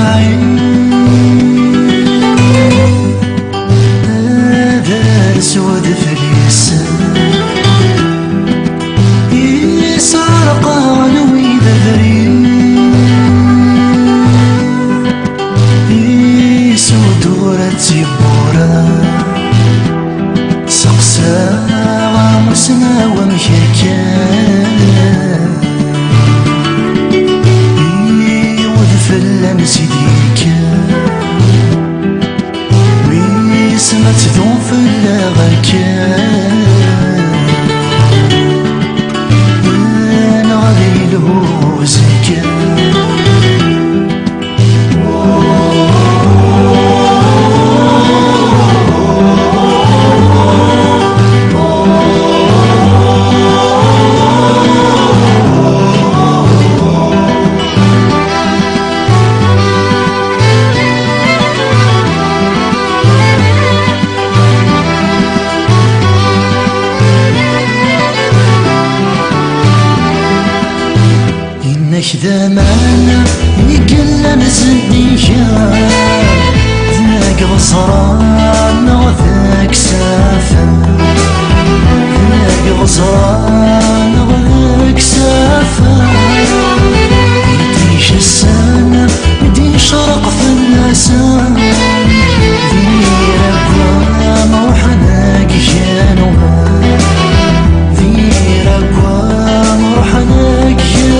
بعيد هذا اسود في اليسار يسعر قانوي بريد يسود ورتي بورا سقسا ومسنا ومكاكا فلان سيديك ويسمى تذوم في اللغاكا انا غادي لهوزك كذا معنا يقلنا نزنيا ذاك غصران وذاك سافا ذاك غصران وذاك سافا يديش السنة يدي شرق في النسان ذي رقوام وحناك جانوها ذي رقوام وحناك جانوها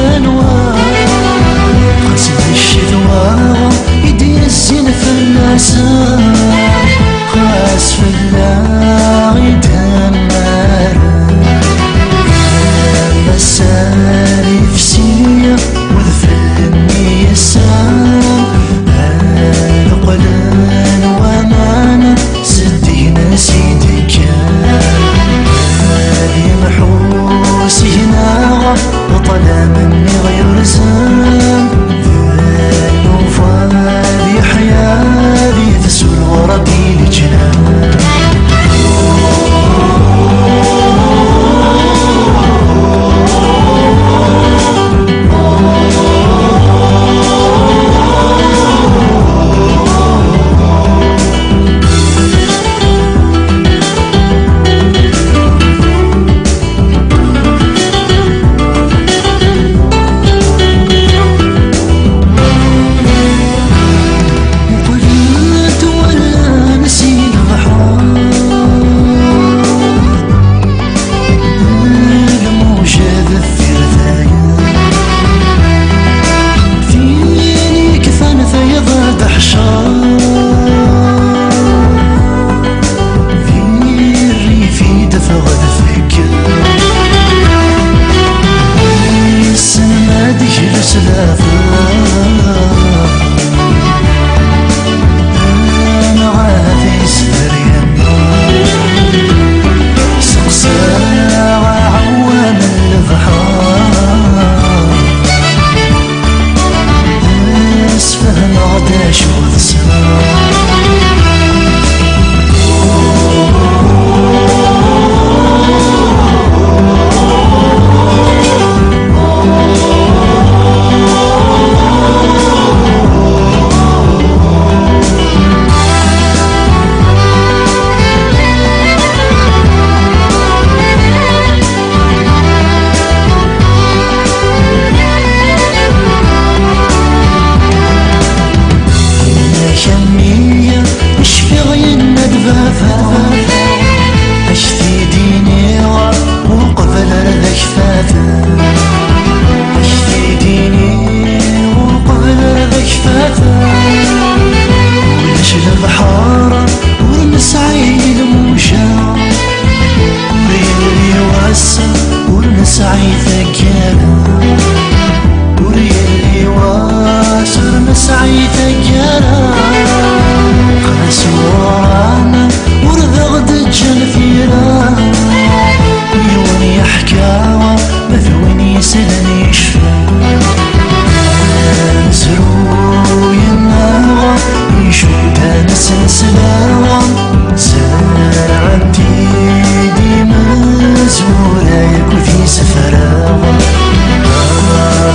يدي الزين في النسان خاس في الله يدمر مساري في سيا وذفلني السام القلان ومانا سدينا سيدك هذه محوسي هنا وطلع مني غير زام هذه حياتي تسول وردي لجنان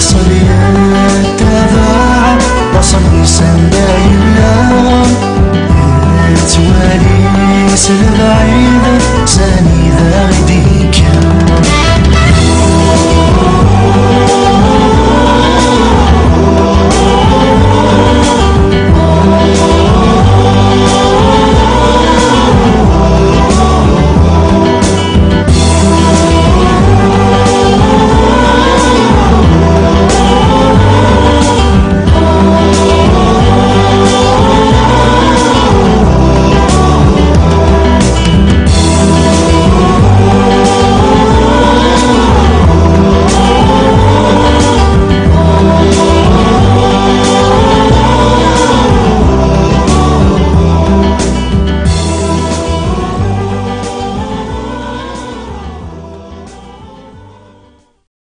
وصل يتبع وصل يسلم الناس البعيدة